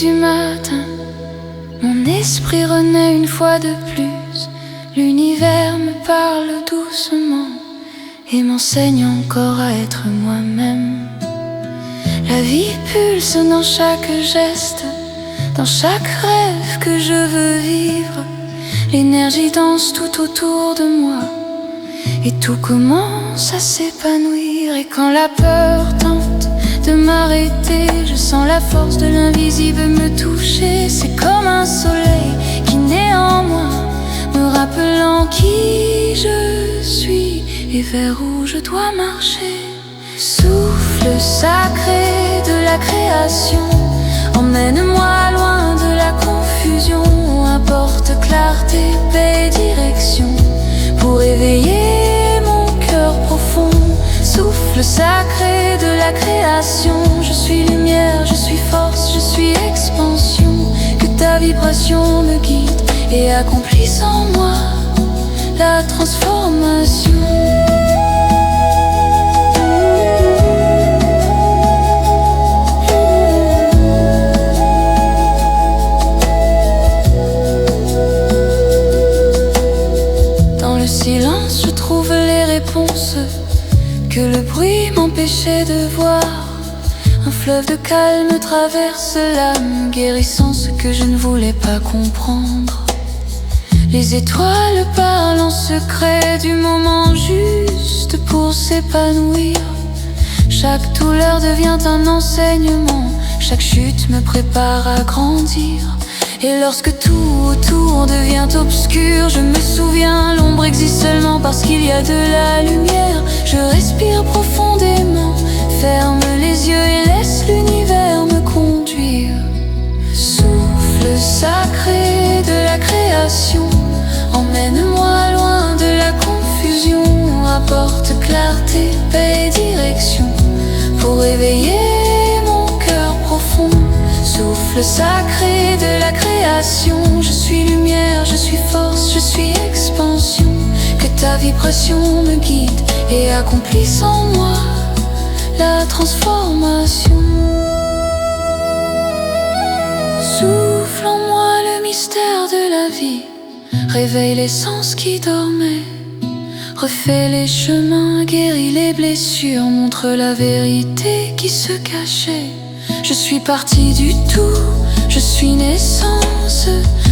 du matin, mon esprit renaît une fois de plus. L'univers me parle doucement et m'enseigne encore à être moi-même. La vie pulse dans chaque geste, dans chaque rêve que je veux vivre. L'énergie danse tout autour de moi et tout commence à s'épanouir. Et quand la peur tente de m'arrêter, je sens la force de l'invisible me toucher. C'est comme un soleil qui naît en moi, me rappelant qui je suis et vers où je dois marcher. Souffle sacré de la création, emmène-moi loin de la confusion. Apporte clarté, paix, direction pour éveiller mon cœur profond. Souffle sacré de la création, je suis lumière, je suis force, je suis expansion. Que ta vibration me guide et accomplisse en moi la transformation. Dans le silence, je trouve les réponses que le bruit m'empêchait de voir. Un fleuve de calme traverse l'âme, guérissant ce que je ne voulais pas comprendre. Les étoiles parlent en secret du moment juste pour s'épanouir. Chaque douleur devient un enseignement, chaque chute me prépare à grandir. Et lorsque tout autour devient obscur, je me souviens, l'ombre existe seulement parce qu'il y a de la lumière. Je respire profondément, ferme les yeux et laisse l'univers me conduire. Souffle sacré de la création, emmène-moi loin de la confusion. Apporte clarté, paix et direction pour éveiller mon cœur profond. Souffle sacré de la création, je suis lumière, je suis force, je suis expansion. Que ta vibration me guide et accomplisse en moi la transformation. Souffle en moi le mystère de la vie, réveille les sens qui dormaient, refais les chemins, guéris les blessures, montre la vérité qui se cachait. Je suis partie du tout, je suis naissance,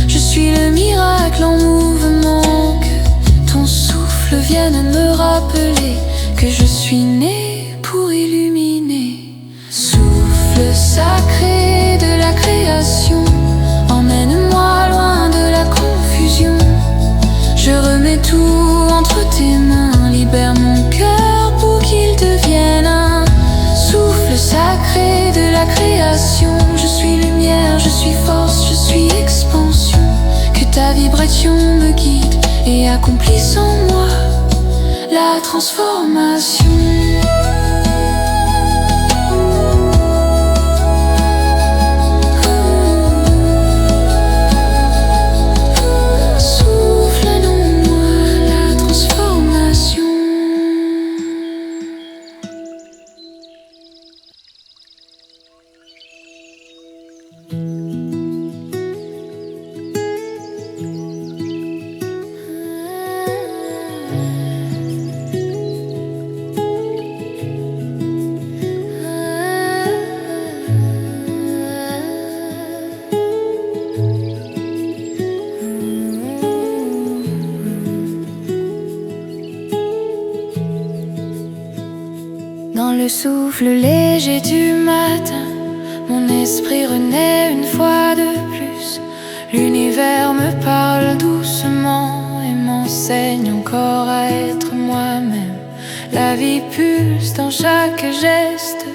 je suis le miracle en mouvement. Que ton souffle vienne me rappeler que je suis né pour illuminer. Souffle sacré de la création, emmène-moi loin de la confusion. Je remets tout entre tes mains, libère mon cœur pour qu'il devienne un. Souffle sacré de la création, je suis lumière, je suis force, je suis expansion. Que ta vibration me guide et accomplisse en moi la transformation. Dans le souffle léger du matin, mon esprit renaît une fois de plus. L'univers me parle doucement et m'enseigne encore à être moi-même. La vie pulse dans chaque geste,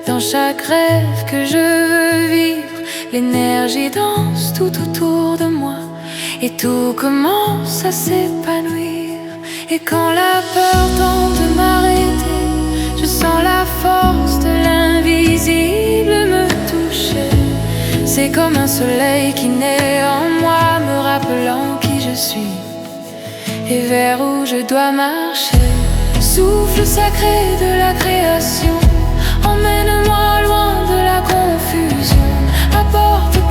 dans chaque rêve que je veux vivre. L'énergie danse tout autour de moi et tout commence à s'épanouir. Et quand la peur tente de m'arrêter, je sens la force de l'invisible me toucher. C'est comme un soleil qui naît en moi, me rappelant qui je suis et vers où je dois marcher. Souffle sacré de la création, emmène-moi loin de la confusion. Apporte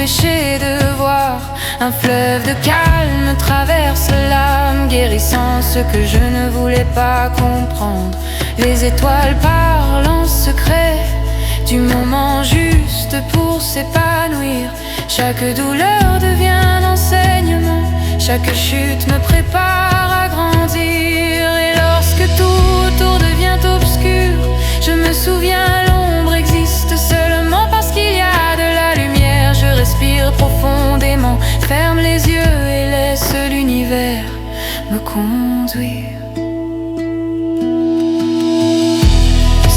empêcher de voir. Un fleuve de calme traverse l'âme, guérissant ce que je ne voulais pas comprendre. Les étoiles parlent en secret du moment juste pour s'épanouir. Chaque douleur devient un enseignement, chaque chute me prépare à grandir. Et lorsque tout autour devient obscur, je me souviens, l'ombre existe seulement parce qu'il y a de la lumière. Je respire profondément, ferme les yeux et laisse l'univers me conduire.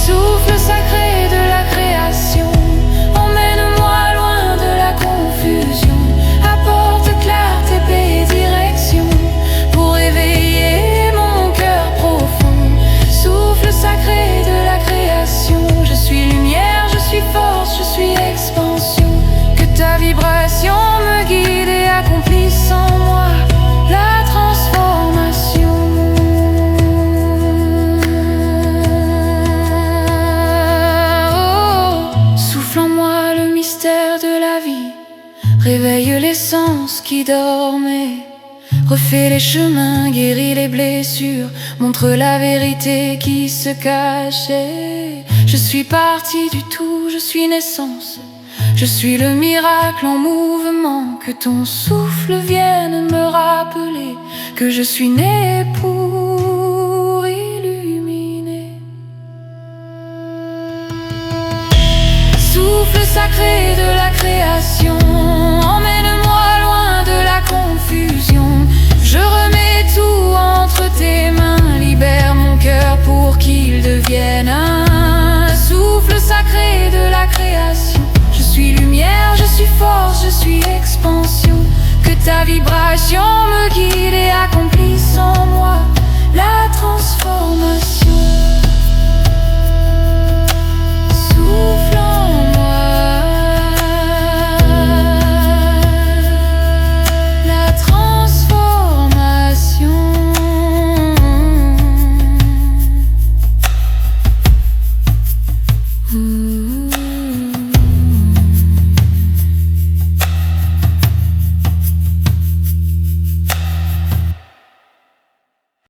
Souffle sacré de la création, emmène-moi loin de la confusion. Apporte clarté, paix et direction pour éveiller mon cœur profond. Souffle sacré de la création, je suis lumière, je suis force, je suis expansion. Que ta vibration me guide et accomplisse en moi la transformation. Souffle en moi le mystère de la vie, réveille les sens qui dormaient. Refais les chemins, guéris les blessures, montre la vérité qui se cachait. Je suis partie du tout, je suis naissance, je suis le miracle en mouvement. Que ton souffle vienne me rappeler que je suis né pour illuminer. Souffle sacré de la création, emmène-moi loin de la confusion. Je remets tout entre tes mains, libère mon cœur pour qu'il devienne un. Souffle sacré de la création, je suis lumière, je suis force, je suis expansion. Que ta vibration me guide et accomplisse en moi la transformation.